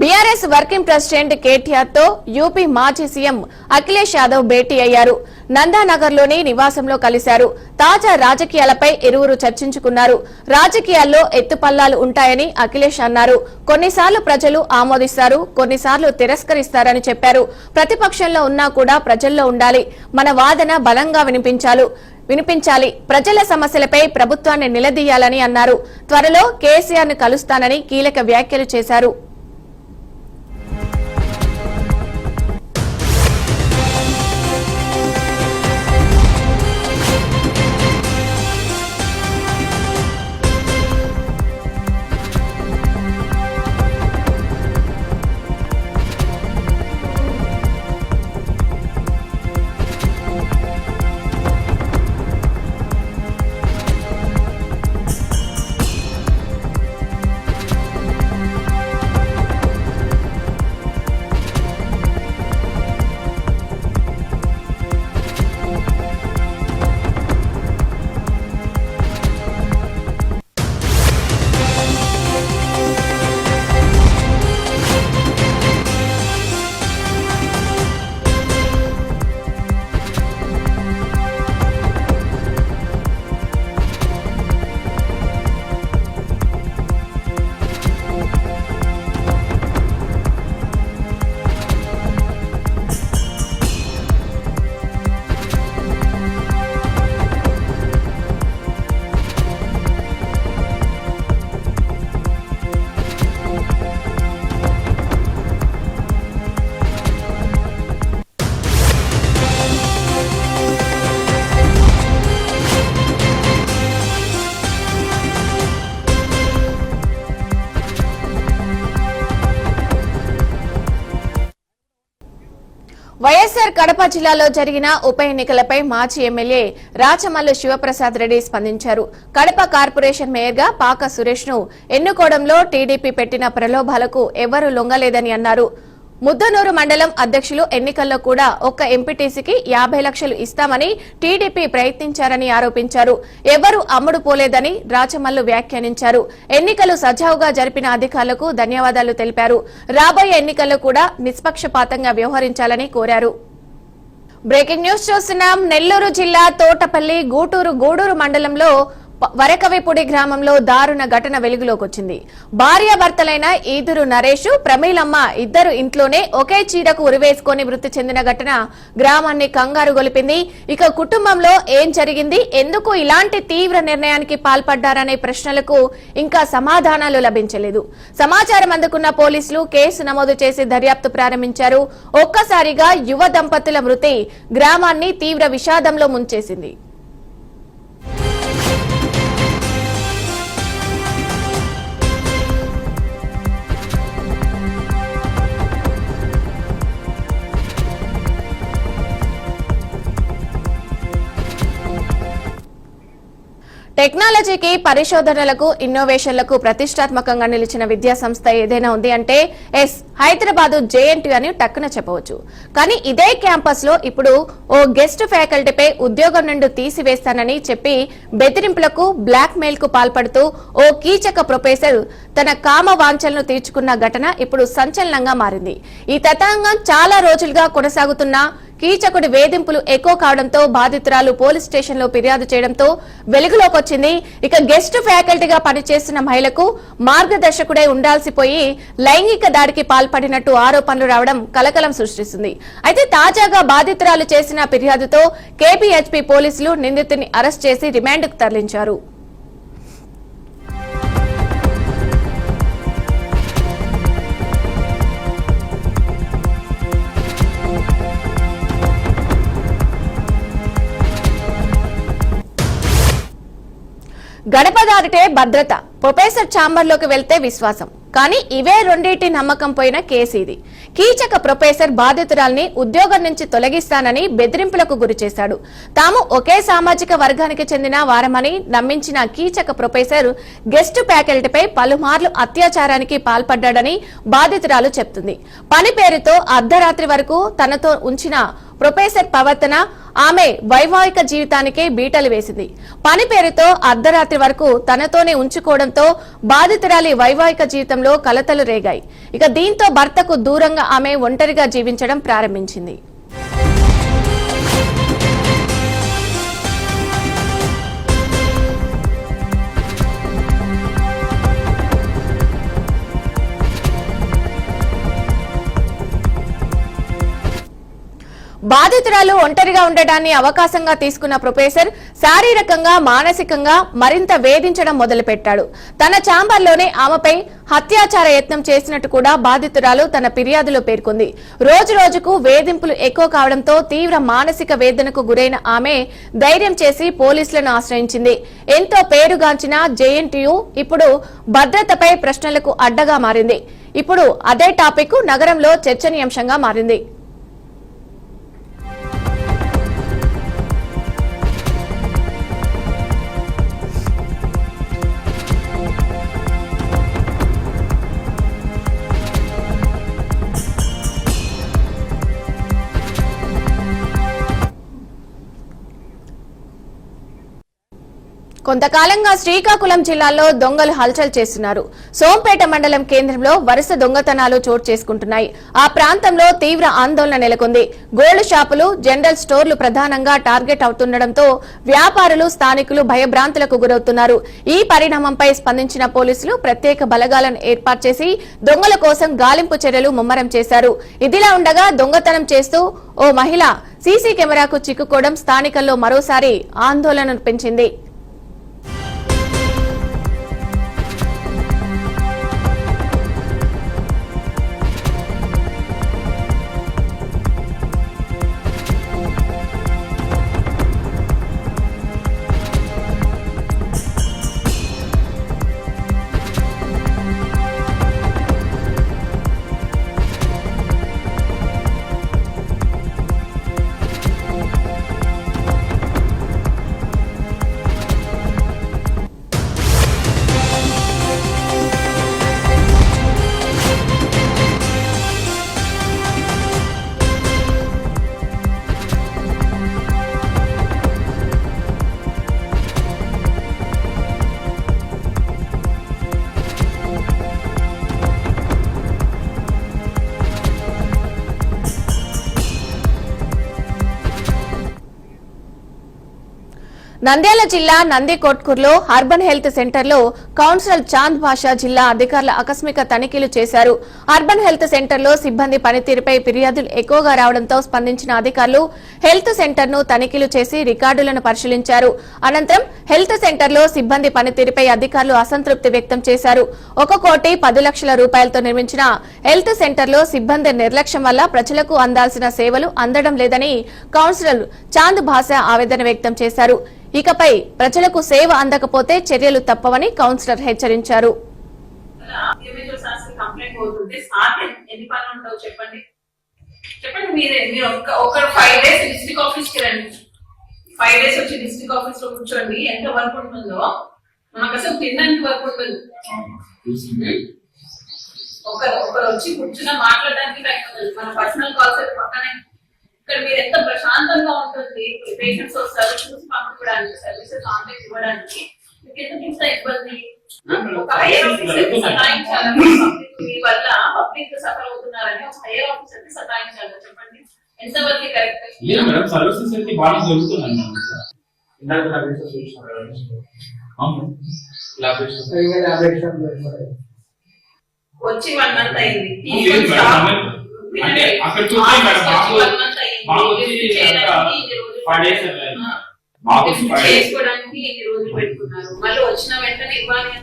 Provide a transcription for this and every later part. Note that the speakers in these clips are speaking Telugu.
బీఆర్ఎస్ వర్కింగ్ ప్రెసిడెంట్ కేటీఆర్ తో యూపీ మాజీ సీఎం అఖిలేష్ యాదవ్ భేటీ అయ్యారు. నందానగర్లోని నివాసంలో కలిశారు. తాజా రాజకీయాలపై ఇరువురు చర్చించుకున్నారు. రాజకీయాల్లో ఎత్తుపల్లాలు ఉంటాయని అఖిలేష్ అన్నారు. కొన్నిసార్లు ప్రజలు ఆమోదిస్తారు, కొన్నిసార్లు తిరస్కరిస్తారని చెప్పారు. ప్రతిపక్షంలో ఉన్నా కూడా ప్రజల్లో ఉండాలి, మన వాదన బలంగా వినిపించాలి, ప్రజల సమస్యలపై ప్రభుత్వాన్ని నిలదీయాలని అన్నారు. త్వరలో కేసీఆర్ ను కలుస్తానని కీలక వ్యాఖ్యలు చేశారు. వైఎస్ఆర్ కడప జిల్లాలో జరిగిన ఉప ఎన్నికలపై మాజీ ఎమ్మెల్యే రాచమల్లు శివప్రసాద్ రెడ్డి స్పందించారు. కడప కార్పొరేషన్ మేయర్గా పాక సురేష్ ను ఎన్నుకోవడంలో టీడీపీ పెట్టిన ప్రలోభాలకు ఎవరూ లొంగలేదని అన్నారు. ముద్దనూరు మండలం అధ్యక్షులు ఎన్నికల్లో కూడా ఒక్క ఎంపీటీసీకి 50 లక్షలు ఇస్తామని టీడీపీ ప్రయత్నించారని ఆరోపించారు. ఎవరూ అమ్ముడు పోలేదని రాచమల్లు వ్యాఖ్యానించారు. ఎన్నికలు సజావుగా జరిపిన అధికారులకు ధన్యవాదాలు తెలిపారు. రాబోయే ఎన్నికల్లో కూడా నిష్పక్షపాతంగా వ్యవహరించాలని కోరారు. బ్రేకింగ్ న్యూస్ చూస్తున్నాం. నెల్లూరు జిల్లా తోటపల్లి గూడూరు మండలంలో వరకవిపూడి గ్రామంలో దారుణ ఘటన వెలుగులోకి వచ్చింది. భార్యాభర్తలైన ఈదురు నరేష్, ప్రమీలమ్మ ఇద్దరు ఇంట్లోనే ఒకే చీరకు ఉరివేసుకుని మృతి చెందిన ఘటన గ్రామాన్ని కంగారు గొలిపింది. ఇక కుటుంబంలో ఏం జరిగింది, ఎందుకు ఇలాంటి తీవ్ర నిర్ణయానికి పాల్పడ్డారనే ప్రశ్నలకు ఇంకా సమాధానాలు లభించలేదు. సమాచారం అందుకున్న పోలీసులు కేసు నమోదు చేసి దర్యాప్తు ప్రారంభించారు. ఒక్కసారిగా యువ దంపతుల మృతి గ్రామాన్ని తీవ్ర విషాదంలో ముంచేసింది. టెక్నాలజీకి, పరిశోధనలకు, ఇన్నోవేషన్లకు ప్రతిష్టాత్మకంగా నిలిచిన విద్యా సంస్థ ఏదైనా ఉంది అంటే హైదరాబాద్ జేఎన్టీయూ అని టక్కున చెప్పవచ్చు. కానీ ఇదే క్యాంపస్ లో ఇప్పుడు ఓ గెస్ట్ ఫ్యాకల్టీపై ఉద్యోగం నుండి తీసివేస్తానని చెప్పి బెదిరింపులకు, బ్లాక్ మెయిల్ కు పాల్పడుతూ ఓ కీచక ప్రొఫెసర్ తన కామ వాంఛలను తీర్చుకున్న ఘటన ఇప్పుడు సంచలనంగా మారింది. ఈ తతంగం చాలా రోజులుగా కొనసాగుతున్న కీచకుడి వేధింపులు ఎక్కువ కావడంతో బాధితురాలు పోలీస్ స్టేషన్ లో ఫిర్యాదు చేయడంతో వెలుగులోకొచ్చింది. ఇక గెస్ట్ ఫ్యాకల్టీగా పనిచేస్తున్న మహిళకు మార్గదర్శకుడే ఉండాల్సిపోయి లైంగిక దాడికి పాల్పడినట్టు ఆరోపణలు రావడం కలకలం సృష్టిస్తుంది. అయితే తాజాగా బాధితురాలు చేసిన ఫిర్యాదుతో కేపీహెచ్పీ పోలీసులు నిందితుడిని అరెస్ట్ చేసి రిమాండ్కు తరలించారు. గడప దాటితే భద్రత, ప్రొఫెసర్ ఛాంబర్లోకి వెళ్తే విశ్వాసం. కానీ ఇవే రెండింటి నమ్మకం పోయిన కేసు ఇది. కీచక ప్రొఫెసర్ బాధితురాల్ని ఉద్యోగం నుంచి తొలగిస్తానని బెదిరింపులకు గురి చేశాడు. తాము ఒకే సామాజిక వర్గానికి చెందిన వారమని నమ్మించిన కీచక ప్రొఫెసర్ గెస్ట్ ఫ్యాకల్టీపై పలుమార్లు అత్యాచారానికి పాల్పడ్డాడని బాధితురాలు చెప్తుంది. పని పేరుతో అర్ధరాత్రి వరకు తనతో ఉంచిన ప్రొఫెసర్ ప్రవర్తన ఆమె వైవాహిక జీవితానికే బీటలు వేసింది. పని పేరుతో అర్ధరాత్రి వరకు తనతోనే ఉంచుకోవడం కావడంతో బాధితురాలి వైవాహిక జీవితంలో కలతలు రేగాయి. ఇక దీంతో భర్తకు దూరంగా ఆమె ఒంటరిగా జీవించడం ప్రారంభించింది. బాధితురాలు ఒంటరిగా ఉండటాన్ని అవకాశంగా తీసుకున్న ప్రొఫెసర్ శారీరకంగా మానసికంగా మరింత వేధించడం మొదలుపెట్టాడు. తన ఛాంబర్లోనే ఆమెపై హత్యాచార యత్నం చేసినట్టు కూడా బాధితురాలు తన ఫిర్యాదులో పేర్కొంది. రోజు రోజుకు వేధింపులు ఎక్కువ కావడంతో తీవ్ర మానసిక వేదనకు గురైన ఆమె ధైర్యం చేసి పోలీసులను ఆశ్రయించింది. ఎంతో పేరుగాంచిన జేఎన్టీయూ ఇప్పుడు భద్రతపై ప్రశ్నలకు అడ్డగా మారింది. ఇప్పుడు అదే టాపిక్ నగరంలో చర్చనీయాంశంగా మారింది. కొంతకాలంగా శ్రీకాకుళం జిల్లాలో దొంగలు హల్చల్ చేస్తున్నారు. సోంపేట మండలం కేంద్రంలో వరుస దొంగతనాలు చోటు చేసుకుంటున్నాయి. ఆ ప్రాంతంలో తీవ్ర ఆందోళన నెలకొంది. గోల్డ్ షాపులు, జనరల్ స్టోర్లు ప్రధానంగా టార్గెట్ అవుతుండటంతో వ్యాపారులు, స్థానికులు భయభ్రాంతులకు గురవుతున్నారు. ఈ పరిణామంపై స్పందించిన పోలీసులు ప్రత్యేక బలగాలను ఏర్పాటు చేసి దొంగల కోసం గాలింపు చర్యలు ముమ్మరం చేశారు. ఇదిలా ఉండగా దొంగతనం చేస్తూ ఓ మహిళ సీసీ కెమెరాకు చిక్కుకోవడం స్థానికుల్లో మరోసారి ఆందోళనను పెంచింది. నంద్యాల జిల్లా నందికొట్కూరులో అర్బన్ హెల్త్ సెంటర్లో కౌన్సిలర్ చాంద్ భాషా జిల్లా అధికారుల ఆకస్మిక తనిఖీలు చేశారు. అర్బన్ హెల్త్ సెంటర్లో సిబ్బంది పనితీరుపై ఫిర్యాదులు ఎక్కువగా రావడంతో స్పందించిన అధికారులు హెల్త్ సెంటర్ను తనిఖీలు చేసి రికార్డులను పరిశీలించారు. అనంతరం హెల్త్ సెంటర్లో సిబ్బంది పనితీరుపై అధికారులు అసంతృప్తి వ్యక్తం చేశారు. 1,10,00,000 రూపాయలతో నిర్మించిన హెల్త్ సెంటర్లో సిబ్బంది నిర్లక్ష్యం వల్ల ప్రజలకు అందాల్సిన సేవలు అందడం లేదని కౌన్సిలర్ చాంద్ భాషా ఆవేదన వ్యక్తం చేశారు. ఇకపై ప్రజలకు సేవ అందకపోతే చర్యలు తప్పవని కౌన్సిలర్ హెచ్చరించారు. మీరే మీరు ఒక 5 days డిస్ట్రిక్ట్ ఆఫీస్ కి రండి. 5 days వచ్చి డిస్ట్రిక్ట్ ఆఫీస్ లో కూర్చోండి. ఎంత వర్క్ ఉంటుందో మనకు అసలు తినడానికి వర్క్ ఉంటుంది. ఒకరు వచ్చి కూర్చున్నా మాట్లాడడానికి టైం ఉంటుంది. మన పర్సనల్ కాల్స్ అయితే పక్కనే. ఇక్కడ మీరు ఎంత ప్రశాంతంగా ఉంటుంది. పేషెంట్స్ వస్తారు చూసి పంపించడానికి, సర్వీసెస్ ఆన్లైన్ ఇవ్వడానికి మీకు ఎంత ఇబ్బంది. ఒక హైయర్ ఆఫీసర్ సతాయించాలి. మీ వల్ల పబ్లిక్ సఫర్ అవుతున్నారని ఒక హైయర్ ఆఫీసర్ ని సతాయించాలి. చెప్పండి ఎంతవరకు కరెక్ట్? సర్వీసెస్ అయితే బాగా జరుగుతుందండి. వచ్చి 1 month అయింది. చేసుకోవడానికి ఎన్ని రోజులు పెట్టుకున్నారు. మళ్ళీ వచ్చిన వెంటనే ఇవ్వాలి.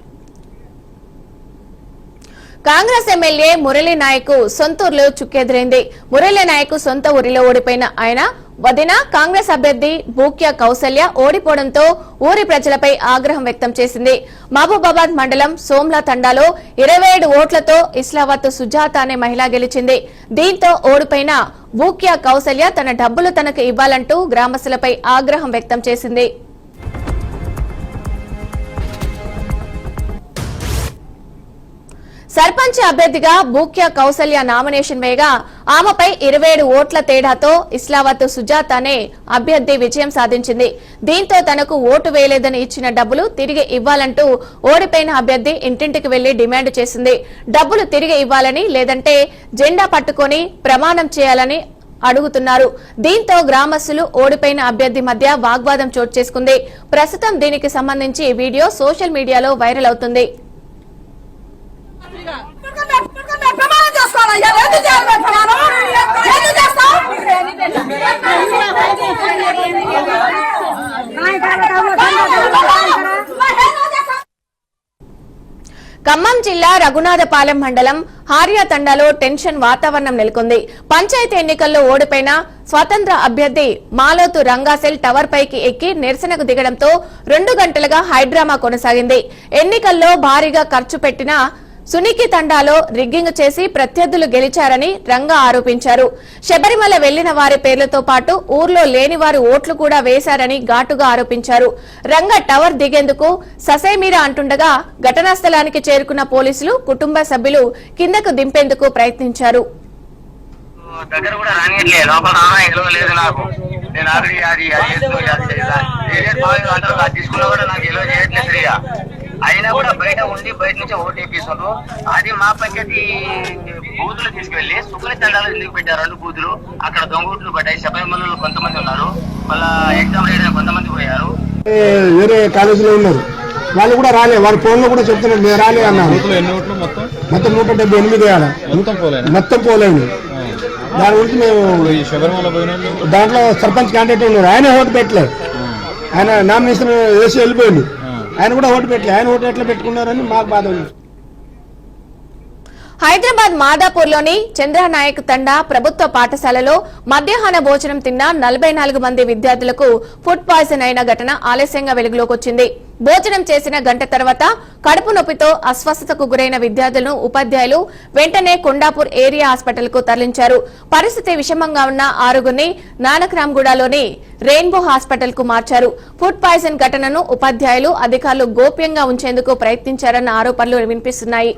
కాంగ్రెస్ ఎమ్మెల్యే మురళీ నాయక్ సొంతూరులో చుక్కెదురైంది. మురళీ నాయక్ సొంత ఊరిలో ఓడిపోయిన ఆయన వదిన కాంగ్రెస్ అభ్యర్థి బూక్య కౌసల్య ఓడిపోవడంతో ఊరి ప్రజలపై ఆగ్రహం వ్యక్తం చేసింది. మహబూబాబాద్ మండలం సోమ్లా తండాలో 27 ఓట్లతో ఇస్లావత్ సుజాత అనే మహిళ గెలిచింది. దీంతో ఓడిపోయిన బూక్య కౌసల్య తన డబ్బులు తనకు ఇవ్వాలంటూ గ్రామస్తులపై ఆగ్రహం వ్యక్తం చేసింది. సర్పంచ్ అభ్యర్థిగా బూక్యా కౌసల్య నామినేషన్ వేయగా ఆమెపై 27 ఓట్ల తేడాతో ఇస్లావత్ సుజాత అనే అభ్యర్థి విజయం సాధించింది. దీంతో తనకు ఓటు వేయలేదని ఇచ్చిన డబ్బులు తిరిగి ఇవ్వాలంటూ ఓడిపోయిన అభ్యర్థి ఇంటింటికి వెళ్లి డిమాండ్ చేసింది. డబ్బులు తిరిగి ఇవ్వాలని లేదంటే జెండా పట్టుకొని ప్రమాణం చేయాలని అడుగుతున్నారు. దీంతో గ్రామస్తులు ఓడిపోయిన అభ్యర్థి మధ్య వాగ్వాదం చోటు చేసుకుంది. ప్రస్తుతం దీనికి సంబంధించి వీడియో సోషల్ మీడియాలో వైరల్ అవుతుంది. ఖమ్మం జిల్లా రఘునాథపాలెం మండలం హార్యాతండాలో టెన్షన్ వాతావరణం నెలకొంది. పంచాయతీ ఎన్నికల్లో ఓడిపోయిన స్వతంత్ర అభ్యర్థి మాలోతు రంగాసెల్ టవర్ పైకి ఎక్కి నిరసనకు దిగడంతో 2 గంటలుగా హైడ్రామా కొనసాగింది. ఎన్నికల్లో భారీగా ఖర్చు పెట్టిన సునికి తండాలో రిగ్గింగ్ చేసి ప్రత్యర్థులు గెలిచారని రంగా ఆరోపించారు. శబరిమల వెళ్లిన వారి పేర్లతో పాటు ఊర్లో లేని వారి ఓట్లు కూడా వేశారని ఘాటుగా ఆరోపించారు. రంగ టవర్ దిగేందుకు ససేమీరా అంటుండగా ఘటనా స్థలానికి చేరుకున్న పోలీసులు కుటుంబ సభ్యులు కిందకు దింపేందుకు ప్రయత్నించారు. దగ్గర కూడా రానియట్లేదు. లోపల రానా ఇంట్లో లేదు. నాకు నేను ఆల్రెడీ తీసుకున్నా కూడా నాకు ఎలో చేయట్లేదు సరిగా. అయినా కూడా బయట ఉండి బయట నుంచి ఓటు వేపిస్తున్నారు. అది మా పంచాయతీ బూతులు తీసుకెళ్లి సుఖని తండాలు ఎందుకు పెట్టారు? 2 బూతులు అక్కడ దొంగోట్లు పడ్డాయి. శబరిమలలో కొంతమంది ఉన్నారు, వాళ్ళ ఎగ్జామ్ రైడర్ కొంతమంది పోయారు. వేరే కాలేజీలో ఉన్నారు, వాళ్ళు కూడా రాలే. వాళ్ళ ఫోన్ లో కూడా చెప్తున్నారు మేము రాలే అన్నారు. మొత్తం 178 మొత్తం పోలేదు. దాని గురించి మేము దాంట్లో సర్పంచ్ క్యాండిడేట్ ఉన్నారు, ఆయన ఓటు పెట్టలేదు. ఆయన నామినేషన్ వేసి వెళ్ళిపోయింది. ఆయన కూడా ఓటు పెట్టలేదు. ఆయన ఓటు ఎట్లా పెట్టుకున్నారని మాకు బాధ ఉంది. హైదరాబాద్ మాదాపూర్లోని చంద్రనాయక్ తండా ప్రభుత్వ పాఠశాలలో మధ్యాహ్న భోజనం తిన్న 44 మంది విద్యార్థులకు ఫుడ్ పాయిజన్ అయిన ఘటన ఆలస్యంగా వెలుగులోకి వచ్చింది. భోజనం చేసిన గంట తర్వాత కడుపు నొప్పితో అస్వస్థతకు గురైన విద్యార్థులను ఉపాధ్యాయులు వెంటనే కొండాపూర్ ఏరియా హాస్పిటల్ కు తరలించారు. పరిస్థితి విషమంగా ఉన్న 6గురిని నానక్రామ్గూడలోని రెయిన్బో హాస్పిటల్ కు మార్చారు. ఫుడ్ పాయిజన్ ఘటనను ఉపాధ్యాయులు అధికారులు గోప్యంగా ఉంచేందుకు ప్రయత్నించారన్న ఆరోపణలు వినిపిస్తున్నాయి.